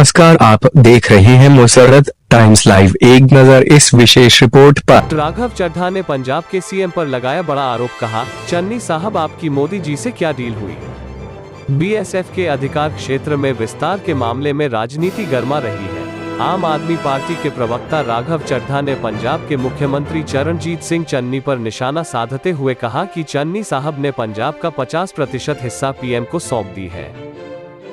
नमस्कार, आप देख रहे हैं मुसर्रत टाइम्स लाइव। एक नजर इस विशेष रिपोर्ट पर। राघव चड्ढा ने पंजाब के सीएम पर लगाया बड़ा आरोप, कहा चन्नी साहब आपकी मोदी जी से क्या डील हुई। बीएसएफ के अधिकार क्षेत्र में विस्तार के मामले में राजनीति गर्मा रही है। आम आदमी पार्टी के प्रवक्ता राघव चड्ढा ने पंजाब के मुख्यमंत्री चरणजीत सिंह चन्नी पर निशाना साधते हुए कहा कि चन्नी साहब ने पंजाब का 50% हिस्सा पीएम को सौंप दी है।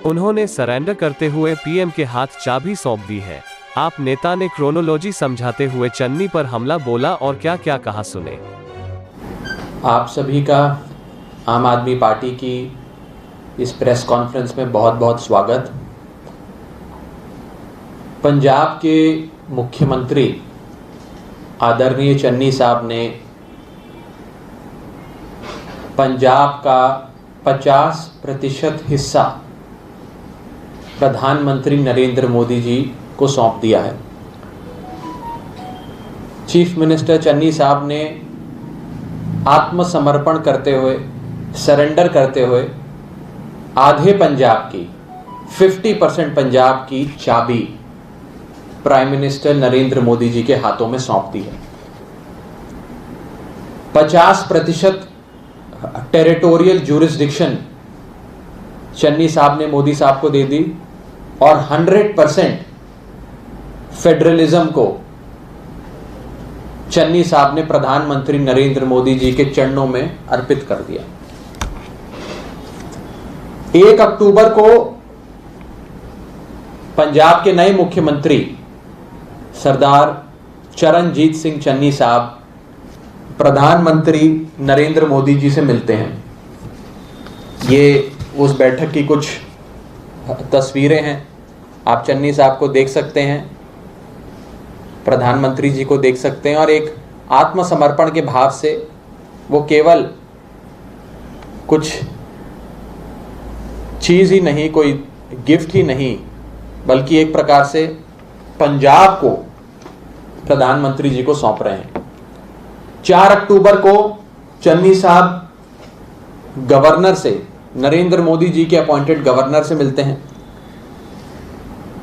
उन्होंने सरेंडर करते हुए पीएम के हाथ चाबी सौंप दी है। आप नेता ने क्रोनोलॉजी समझाते हुए चन्नी पर हमला बोला और क्या क्या कहा, सुने। आप सभी का आम आदमी पार्टी की इस प्रेस कॉन्फ्रेंस में बहुत बहुत स्वागत। पंजाब के मुख्यमंत्री आदरणीय चन्नी साहब ने पंजाब का 50% हिस्सा प्रधानमंत्री नरेंद्र मोदी जी को सौंप दिया है। चीफ मिनिस्टर चन्नी साहब ने आत्मसमर्पण करते हुए, सरेंडर करते हुए आधे पंजाब की 50% पंजाब की चाबी प्राइम मिनिस्टर नरेंद्र मोदी जी के हाथों में सौंप दी है। 50% टेरिटोरियल ज्यूरिसडिक्शन चन्नी साहब ने मोदी साहब को दे दी और 100% फेडरलिज्म को चन्नी साहब ने प्रधानमंत्री नरेंद्र मोदी जी के चरणों में अर्पित कर दिया। 1 अक्टूबर को पंजाब के नए मुख्यमंत्री सरदार चरणजीत सिंह चन्नी साहब प्रधानमंत्री नरेंद्र मोदी जी से मिलते हैं। ये उस बैठक की कुछ तस्वीरें हैं। आप चन्नी साहब को देख सकते हैं, प्रधानमंत्री जी को देख सकते हैं और एक आत्मसमर्पण के भाव से वो केवल कुछ चीज़ ही नहीं, कोई गिफ्ट ही नहीं, बल्कि एक प्रकार से पंजाब को प्रधानमंत्री जी को सौंप रहे हैं। 4 अक्टूबर को चन्नी साहब गवर्नर से, नरेंद्र मोदी जी के अपॉइंटेड गवर्नर से मिलते हैं।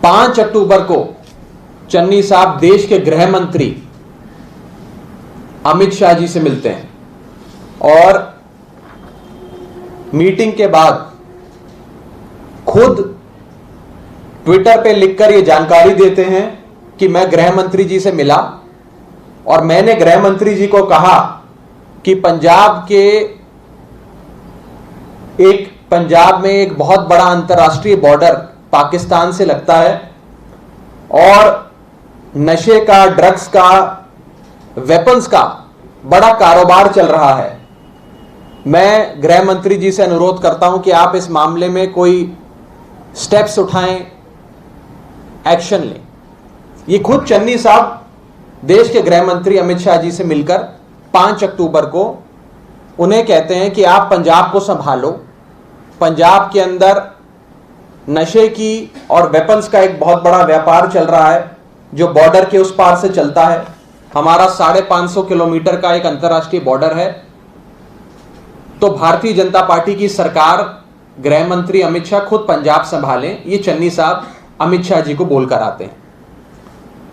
5 अक्टूबर को चन्नी साहब देश के गृह मंत्री अमित शाह जी से मिलते हैं और मीटिंग के बाद खुद ट्विटर पे लिखकर यह जानकारी देते हैं कि मैं गृह मंत्री जी से मिला और मैंने गृह मंत्री जी को कहा कि पंजाब में एक बहुत बड़ा अंतर्राष्ट्रीय बॉर्डर पाकिस्तान से लगता है और नशे का, ड्रग्स का, वेपन्स का बड़ा कारोबार चल रहा है। मैं गृह मंत्री जी से अनुरोध करता हूं कि आप इस मामले में कोई स्टेप्स उठाएं, एक्शन लें। ये खुद चन्नी साहब देश के गृह मंत्री अमित शाह जी से मिलकर 5 अक्टूबर को उन्हें कहते हैं कि आप पंजाब को संभालो। पंजाब के अंदर नशे की और वेपन्स का एक बहुत बड़ा व्यापार चल रहा है जो बॉर्डर के उस पार से चलता है। हमारा 550 किलोमीटर का एक अंतर्राष्ट्रीय बॉर्डर है। तो भारतीय जनता पार्टी की सरकार, गृह मंत्री अमित शाह खुद पंजाब संभालें, ये चन्नी साहब अमित शाह जी को बोलकर आते हैं।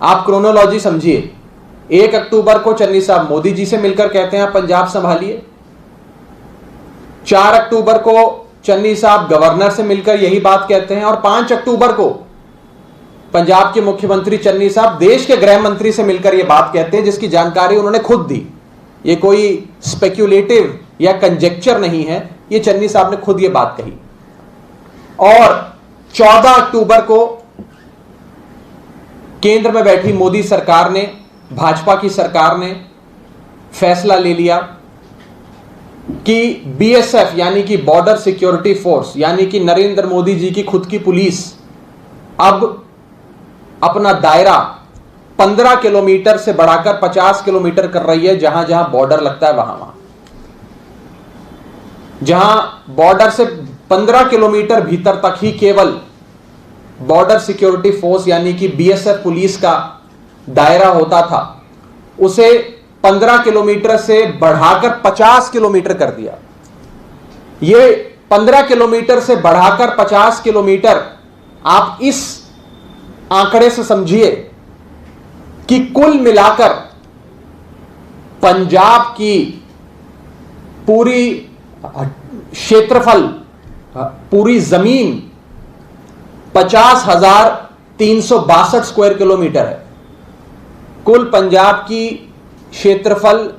आप क्रोनोलॉजी समझिए। 1 अक्टूबर को चन्नी साहब मोदी जी से मिलकर कहते हैं आप पंजाब संभालिए। 4 अक्टूबर को चन्नी साहब गवर्नर से मिलकर यही बात कहते हैं और 5 अक्टूबर को पंजाब के मुख्यमंत्री चन्नी साहब देश के गृह मंत्री से मिलकर यह बात कहते हैं, जिसकी जानकारी उन्होंने खुद दी। ये कोई स्पेक्युलेटिव या कंजेक्चर नहीं है, ये चन्नी साहब ने खुद ये बात कही। और 14 अक्टूबर को केंद्र में बैठी मोदी सरकार ने, भाजपा की सरकार ने फैसला ले लिया कि बीएसएफ यानी कि बॉर्डर सिक्योरिटी फोर्स, यानी कि नरेंद्र मोदी जी की खुद की पुलिस अब अपना दायरा 15 किलोमीटर से बढ़ाकर 50 किलोमीटर कर रही है। जहां जहां बॉर्डर लगता है वहां जहां बॉर्डर से 15 किलोमीटर भीतर तक ही केवल बॉर्डर सिक्योरिटी फोर्स यानी कि बीएसएफ पुलिस का दायरा होता था, उसे 15 किलोमीटर से बढ़ाकर 50 किलोमीटर कर दिया। ये 15 किलोमीटर से बढ़ाकर 50 किलोमीटर आप इस आंकड़े से समझिए कि कुल मिलाकर पंजाब की पूरी क्षेत्रफल, पूरी जमीन 50,362 स्क्वायर किलोमीटर है। कुल पंजाब की क्षेत्रफल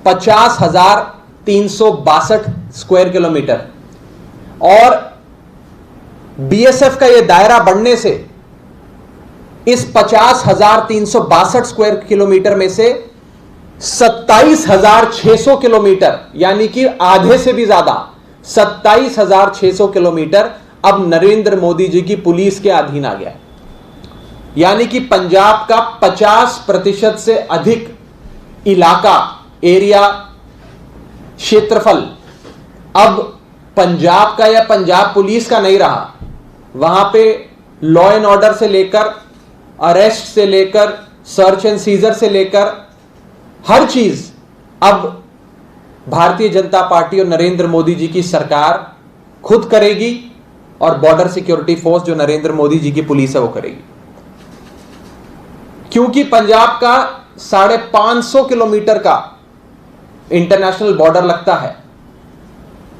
50,362 स्क्वायर किलोमीटर, और बीएसएफ का यह दायरा बढ़ने से इस 50,362 स्क्वायर किलोमीटर में से 27,600 किलोमीटर, यानी कि आधे से भी ज्यादा 27,600 किलोमीटर अब नरेंद्र मोदी जी की पुलिस के अधीन आ गया। यानी कि पंजाब का 50% से अधिक इलाका, एरिया, क्षेत्रफल अब पंजाब का या पंजाब पुलिस का नहीं रहा। वहां पे लॉ एंड ऑर्डर से लेकर, अरेस्ट से लेकर, सर्च एंड सीजर से लेकर हर चीज अब भारतीय जनता पार्टी और नरेंद्र मोदी जी की सरकार खुद करेगी, और बॉर्डर सिक्योरिटी फोर्स जो नरेंद्र मोदी जी की पुलिस है वो करेगी। क्योंकि पंजाब का 550 किलोमीटर का इंटरनेशनल बॉर्डर लगता है,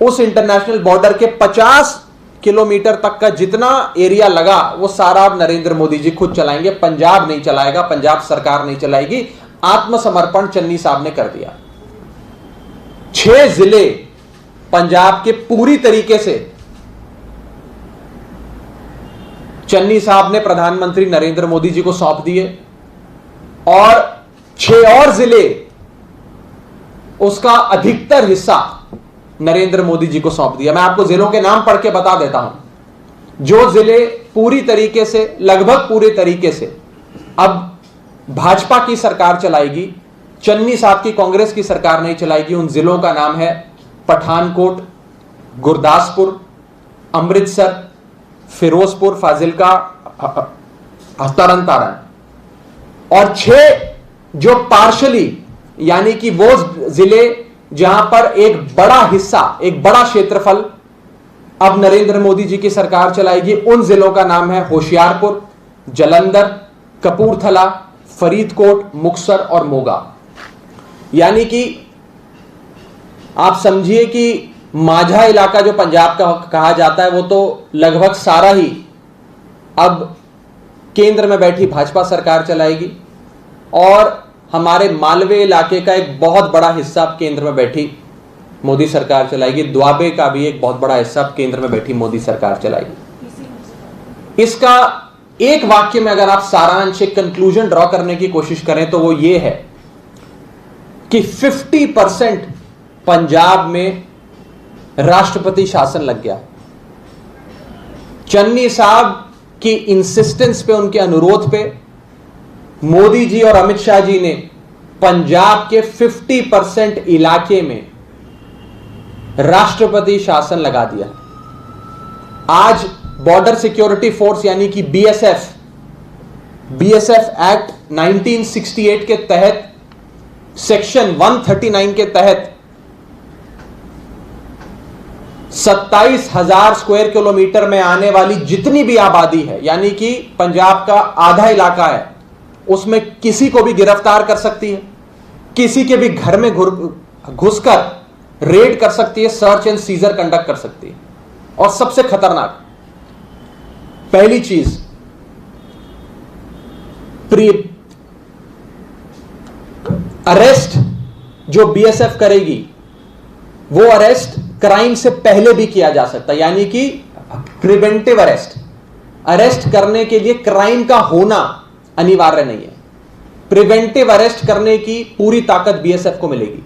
उस इंटरनेशनल बॉर्डर के 50 किलोमीटर तक का जितना एरिया लगा वो सारा अब नरेंद्र मोदी जी खुद चलाएंगे, पंजाब नहीं चलाएगा, पंजाब सरकार नहीं चलाएगी। आत्मसमर्पण चन्नी साहब ने कर दिया। 6 जिले पंजाब के पूरी तरीके से चन्नी साहब ने प्रधानमंत्री नरेंद्र मोदी जी को सौंप दिए, और 6 और जिले, उसका अधिकतर हिस्सा नरेंद्र मोदी जी को सौंप दिया। मैं आपको जिलों के नाम पढ़ के बता देता हूं। जो जिले पूरी तरीके से, लगभग पूरे तरीके से अब भाजपा की सरकार चलाएगी, चन्नी साहब की कांग्रेस की सरकार नहीं चलाएगी, उन जिलों का नाम है पठानकोट, गुरदासपुर, अमृतसर, फिरोजपुर, फाजिलका, तरन तारण। और 6 जो पार्शली, यानी कि वो जिले जहां पर एक बड़ा हिस्सा, एक बड़ा क्षेत्रफल अब नरेंद्र मोदी जी की सरकार चलाएगी, उन जिलों का नाम है होशियारपुर, जालंधर, कपूरथला, फरीदकोट, मुक्तसर और मोगा। यानी कि आप समझिए कि माझा इलाका जो पंजाब का कहा जाता है वो तो लगभग सारा ही अब केंद्र में बैठी भाजपा सरकार चलाएगी, और हमारे मालवे इलाके का एक बहुत बड़ा हिस्सा अब केंद्र में बैठी मोदी सरकार चलाएगी। द्वाबे का भी एक बहुत बड़ा हिस्सा अब केंद्र में बैठी मोदी सरकार चलाएगी। इसका एक वाक्य में अगर आप सारांश, एक कंक्लूजन ड्रॉ करने की कोशिश करें तो वो ये है कि 50% पंजाब में राष्ट्रपति शासन लग गया। चन्नी साहब की इंसिस्टेंस पे, उनके अनुरोध पे मोदी जी और अमित शाह जी ने पंजाब के 50% इलाके में राष्ट्रपति शासन लगा दिया। आज बॉर्डर सिक्योरिटी फोर्स यानी कि बीएसएफ एक्ट 1968 के तहत, सेक्शन 139 के तहत 27,000 स्क्वायर किलोमीटर में आने वाली जितनी भी आबादी है, यानी कि पंजाब का आधा इलाका है, उसमें किसी को भी गिरफ्तार कर सकती है, किसी के भी घर में घुसकर रेड कर सकती है, सर्च एंड सीजर कंडक्ट कर सकती है। और सबसे खतरनाक पहली चीज, अरेस्ट जो बीएसएफ करेगी वो अरेस्ट क्राइम से पहले भी किया जा सकता है, यानी कि प्रिवेंटिव अरेस्ट। अरेस्ट करने के लिए क्राइम का होना अनिवार्य नहीं है, प्रिवेंटिव अरेस्ट करने की पूरी ताकत बीएसएफ को मिलेगी।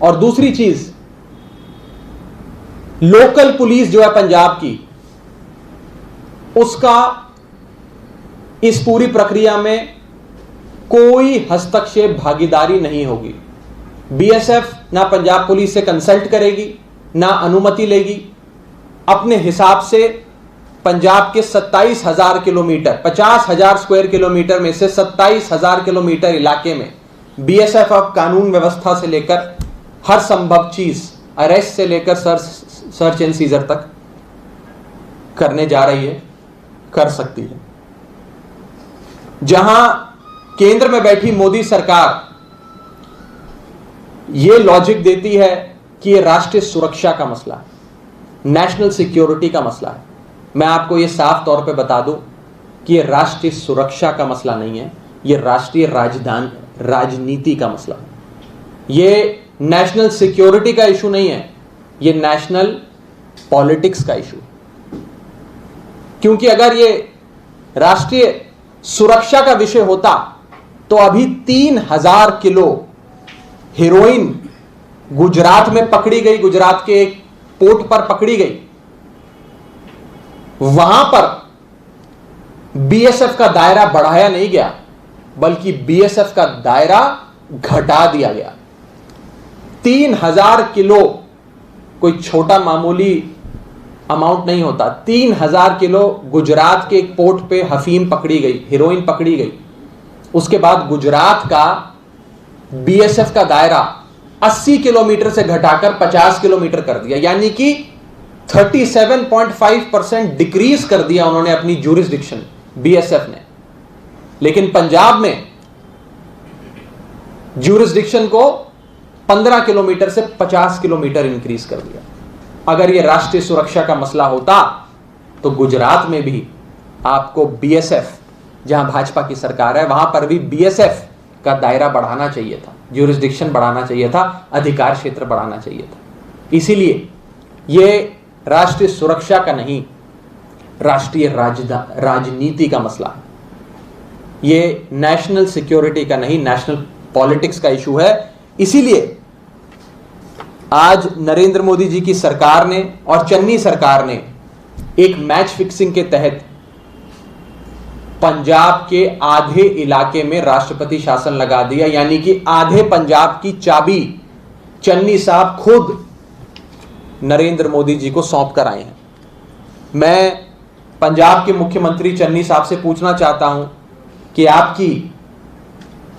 और दूसरी चीज, लोकल पुलिस जो है पंजाब की, उसका इस पूरी प्रक्रिया में कोई हस्तक्षेप, भागीदारी नहीं होगी। बीएसएफ ना पंजाब पुलिस से कंसल्ट करेगी, ना अनुमति लेगी। अपने हिसाब से पंजाब के 27,000 किलोमीटर, 50,000 स्क्वायर किलोमीटर में से 27,000 किलोमीटर इलाके में बीएसएफ अब कानून व्यवस्था से लेकर हर संभव चीज, अरेस्ट से लेकर सर्च एंड सीजर तक करने जा रही है, कर सकती है। जहां केंद्र में बैठी मोदी सरकार यह लॉजिक देती है कि यह राष्ट्रीय सुरक्षा का मसला है, नेशनल सिक्योरिटी का मसला है। मैं आपको यह साफ तौर पे बता दूं कि यह राष्ट्रीय सुरक्षा का मसला नहीं है, यह राष्ट्रीय राजनीति का मसला है। यह नेशनल सिक्योरिटी का इशू नहीं है, यह नेशनल पॉलिटिक्स का इशू है। क्योंकि अगर यह राष्ट्रीय सुरक्षा का विषय होता तो अभी 3000 किलो हेरोइन गुजरात में पकड़ी गई, गुजरात के एक पोर्ट पर पकड़ी गई। वहां पर बीएसएफ का दायरा बढ़ाया नहीं गया, बल्कि बीएसएफ का दायरा घटा दिया गया। 3000 किलो कोई छोटा मामूली अमाउंट नहीं होता। 3000 किलो गुजरात के एक पोर्ट पे अफीम पकड़ी गई, हेरोइन पकड़ी गई। उसके बाद गुजरात का बीएसएफ का दायरा 80 किलोमीटर से घटाकर 50 किलोमीटर कर दिया, यानी कि 37.5% डिक्रीज कर दिया उन्होंने अपनी ज्यूरिसडिक्शन, बीएसएफ ने। लेकिन पंजाब में ज्यूरिसडिक्शन को 15 किलोमीटर से 50 किलोमीटर इंक्रीज कर दिया। अगर यह राष्ट्रीय सुरक्षा का मसला होता तो गुजरात में भी आपको बीएसएफ, जहां भाजपा की सरकार है, वहां पर भी बीएसएफ का दायरा बढ़ाना चाहिए था, ज्यूरिसडिक्शन बढ़ाना चाहिए था, अधिकार क्षेत्र बढ़ाना चाहिए था। इसीलिए यह राष्ट्रीय सुरक्षा का नहीं, राष्ट्रीय राजनीति का मसला है। यह नेशनल सिक्योरिटी का नहीं, नेशनल पॉलिटिक्स का इशू है। इसीलिए आज नरेंद्र मोदी जी की सरकार ने और चन्नी सरकार ने एक मैच फिक्सिंग के तहत पंजाब के आधे इलाके में राष्ट्रपति शासन लगा दिया, यानी कि आधे पंजाब की चाबी चन्नी साहब खुद नरेंद्र मोदी जी को सौंप कर आए हैं। मैं पंजाब के मुख्यमंत्री चन्नी साहब से पूछना चाहता हूं कि आपकी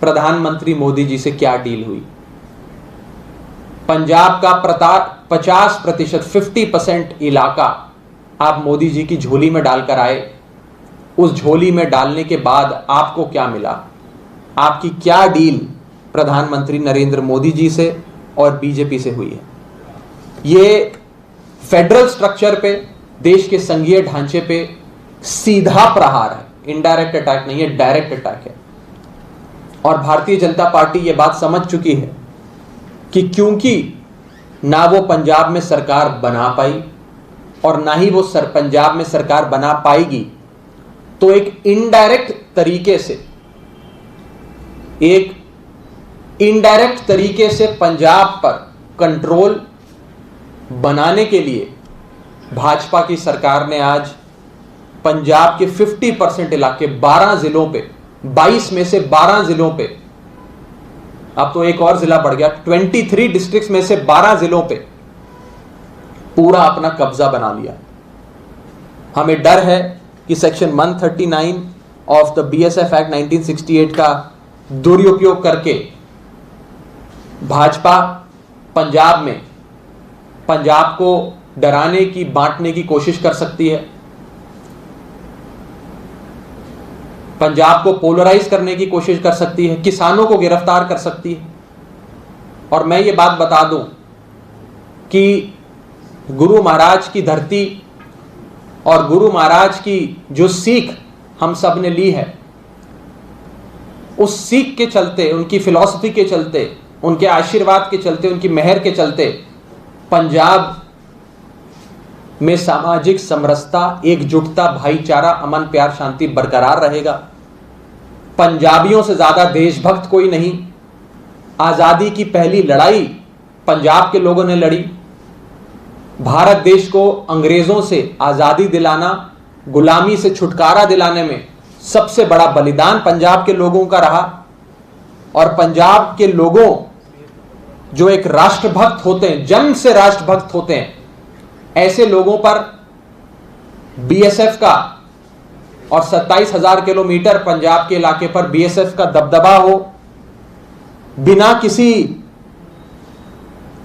प्रधानमंत्री मोदी जी से क्या डील हुई? पंजाब का 50% 50% इलाका आप मोदी जी की झोली में डालकर आए। उस झोली में डालने के बाद आपको क्या मिला? आपकी क्या डील प्रधानमंत्री नरेंद्र मोदी जी से और बीजेपी से हुई है? ये फेडरल स्ट्रक्चर पे, देश के संघीय ढांचे पे सीधा प्रहार है, इनडायरेक्ट अटैक नहीं है, डायरेक्ट अटैक है। और भारतीय जनता पार्टी ये बात समझ चुकी है कि क्योंकि ना वो पंजाब में सरकार बना पाई और ना ही वो पंजाब में सरकार बना पाएगी, तो एक इनडायरेक्ट तरीके से पंजाब पर कंट्रोल बनाने के लिए भाजपा की सरकार ने आज पंजाब के 50% इलाके 12 जिलों पे, 22 में से 12 जिलों पे, अब तो एक और जिला बढ़ गया, 23 डिस्ट्रिक्ट्स में से 12 जिलों पे पूरा अपना कब्जा बना लिया। हमें डर है कि section 139 of the BSF act 1968 का दुरुपयोग करके भाजपा पंजाब को डराने की, बांटने की कोशिश कर सकती है, पंजाब को पोलराइज करने की कोशिश कर सकती है, किसानों को गिरफ्तार कर सकती है। और मैं ये बात बता दूं कि गुरु महाराज की धरती और गुरु महाराज की जो सीख हम सब ने ली है, उस सीख के चलते, उनकी फिलॉसफी के चलते, उनके आशीर्वाद के चलते, उनकी मेहर के चलते पंजाब में सामाजिक समरसता, एकजुटता, भाईचारा, अमन, प्यार, शांति बरकरार रहेगा। पंजाबियों से ज्यादा देशभक्त कोई नहीं। आजादी की पहली लड़ाई पंजाब के लोगों ने लड़ी। भारत देश को अंग्रेजों से आजादी दिलाना, गुलामी से छुटकारा दिलाने में सबसे बड़ा बलिदान पंजाब के लोगों का रहा। और पंजाब के लोगों जो एक राष्ट्रभक्त होते हैं, जन्म से राष्ट्रभक्त होते हैं, ऐसे लोगों पर बीएसएफ का और 27,000 किलोमीटर पंजाब के इलाके पर बीएसएफ का दबदबा हो, बिना किसी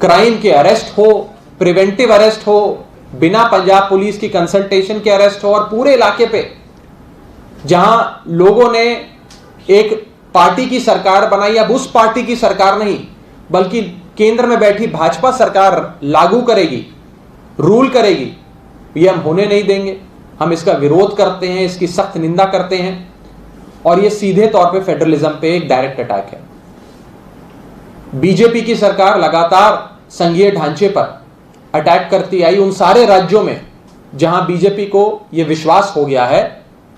क्राइम के अरेस्ट हो, प्रिवेंटिव अरेस्ट हो, बिना पंजाब पुलिस की कंसल्टेशन के अरेस्ट हो, और पूरे इलाके पे जहां लोगों ने एक पार्टी की सरकार बनाई, अब उस पार्टी की सरकार नहीं बल्कि केंद्र में बैठी भाजपा सरकार लागू करेगी, रूल करेगी, ये हम होने नहीं देंगे। हम इसका विरोध करते हैं, इसकी सख्त निंदा करते हैं और ये सीधे तौर पे फेडरलिज्म पे एक डायरेक्ट अटैक है। बीजेपी की सरकार लगातार संघीय ढांचे पर अटैक करती आई उन सारे राज्यों में जहां बीजेपी को यह विश्वास हो गया है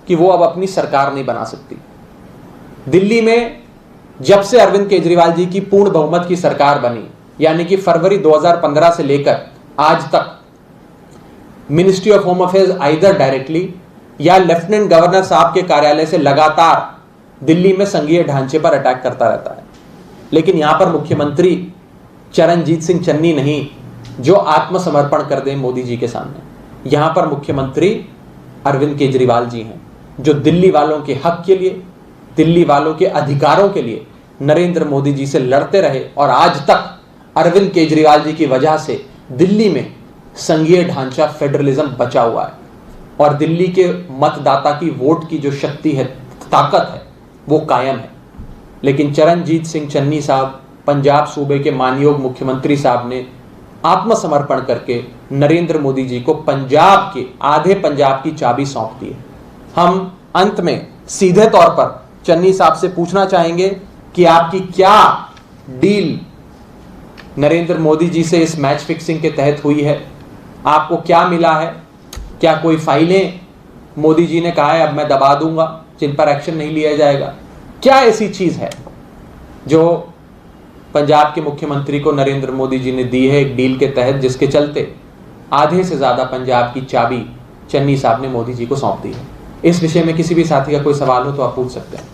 कि वो अब अपनी सरकार नहीं बना सकती। दिल्ली में जब से अरविंद केजरीवाल जी की पूर्ण बहुमत की सरकार बनी, यानी कि फरवरी 2015 से लेकर आज तक, ministry of home affairs either directly या लेफ्टिनेंट गवर्नर साहब के कार्यालय से लगातार दिल्ली में संघीय ढांचे पर अटैक करता रहता है। लेकिन यहां पर मुख्यमंत्री चरणजीत सिंह चन्नी नहीं जो आत्मसमर्पण कर दें मोदी जी के सामने। यहां पर मुख्यमंत्री अरविंद केजरीवाल जी हैं जो दिल्ली वालों के हक के लिए, दिल्ली वालों के अधिकारों के लिए नरेंद्र मोदी जी से लड़ते रहे और आज तक अरविंद केजरीवाल जी की वजह से दिल्ली में संघीय ढांचा फेडरलिज्म बचा हुआ है और दिल्ली के मतदाता की वोट की जो शक्ति है, ताकत है, वो कायम है। लेकिन चरणजीत सिंह चन्नी साहब, पंजाब सूबे के मानयोग मुख्यमंत्री साहब ने आत्मसमर्पण करके नरेंद्र मोदी जी को पंजाब के, आधे पंजाब की चाबी सौंप दी है। हम अंत में सीधे तौर पर चन्नी साहब से पूछना चाहेंगे कि आपकी क्या डील नरेंद्र मोदी जी से इस मैच फिक्सिंग के तहत हुई है? आपको क्या मिला है? क्या कोई फाइलें मोदी जी ने कहा है अब मैं दबा दूंगा जिन पर एक्शन नहीं लिया जाएगा? क्या ऐसी चीज है जो पंजाब के मुख्यमंत्री को नरेंद्र मोदी जी ने दी है एक डील के तहत, जिसके चलते आधे से ज्यादा पंजाब की चाबी चन्नी साहब ने मोदी जी को सौंप दी है? इस विषय में किसी भी साथी का कोई सवाल हो तो आप पूछ सकते हैं।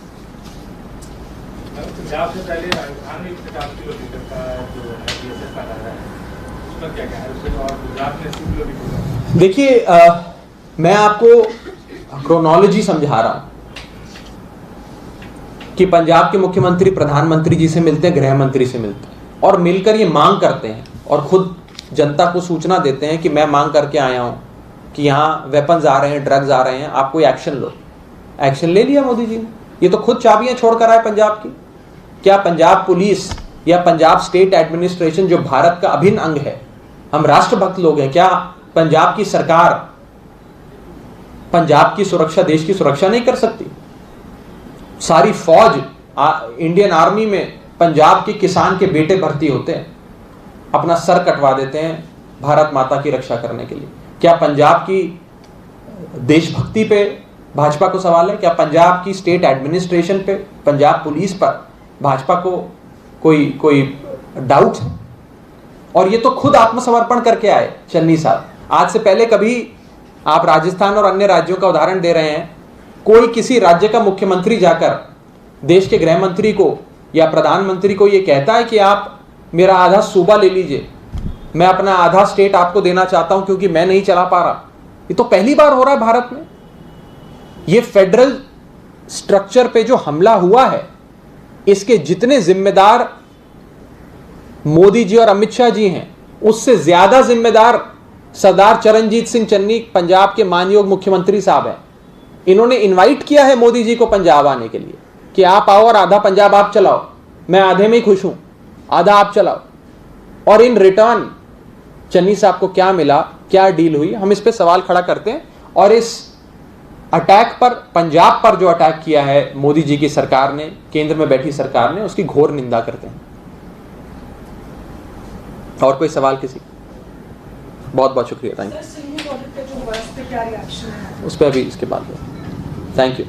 पंजाब से पहले राजस्थान में प्रचार की लीडर का जो है बीएसएफ का रहा है, उसका क्या है? उससे और गुजरात में सीपीओ लीडर। देखिए, मैं आपको क्रोनोलॉजी समझा रहा हूं कि पंजाब के मुख्यमंत्री प्रधानमंत्री जी से मिलते हैं, गृह मंत्री से मिलते हैं और मिलकर ये मांग करते हैं और खुद जनता को सूचना देते हैं कि मैं मांग करके आया हूं कि यहाँ वेपन्स आ रहे हैं, ड्रग्स आ रहे हैं, आप कोई एक्शन लो। एक्शन ले लिया मोदी जी ने। ये तो खुद चाबियां छोड़कर आए पंजाब की। क्या पंजाब पुलिस या पंजाब स्टेट एडमिनिस्ट्रेशन जो भारत का अभिन्न अंग है, हम राष्ट्रभक्त लोग हैं, क्या पंजाब की सरकार पंजाब की सुरक्षा, देश की सुरक्षा नहीं कर सकती? सारी फौज इंडियन आर्मी में पंजाब के किसान के बेटे भर्ती होते हैं, अपना सर कटवा देते हैं भारत माता की रक्षा करने के लिए। क्या पंजाब की देशभक्ति पे भाजपा को सवाल है? क्या पंजाब की स्टेट एडमिनिस्ट्रेशन पे, पंजाब पुलिस पर भाजपा को कोई डाउट है? और ये तो खुद आत्मसमर्पण करके आए चन्नी साहब। आज से पहले कभी आप राजस्थान और अन्य राज्यों का उदाहरण दे रहे हैं, कोई किसी राज्य का मुख्यमंत्री जाकर देश के गृह मंत्री को या प्रधानमंत्री को यह कहता है कि आप मेरा आधा सूबा ले लीजिए, मैं अपना आधा स्टेट आपको देना चाहता हूं क्योंकि मैं नहीं चला पा रहा? ये तो पहली बार हो रहा है भारत में। ये फेडरल स्ट्रक्चर पे जो हमला हुआ है, इसके जितने जिम्मेदार मोदी जी और अमित शाह जी हैं, उससे ज्यादा जिम्मेदार सरदार चरणजीत सिंह चन्नी पंजाब के मानयोग मुख्यमंत्री साहब हैं। इन्होंने इनवाइट किया है मोदी जी को पंजाब आने के लिए कि आप आओ और आधा पंजाब आप चलाओ, मैं आधे में ही खुश हूं, आधा आप चलाओ। और इन रिटर्न चन्नी साहब को क्या मिला, क्या डील हुई? हम इस पे सवाल खड़ा करते हैं और इस अटैक पर, पंजाब पर जो अटैक किया है मोदी जी की सरकार ने, केंद्र में बैठी सरकार ने, उसकी घोर निंदा करते हैं। और कोई सवाल किसी? बहुत बहुत शुक्रिया, थैंक यू। उस पर अभी इसके बाद थैंक यू।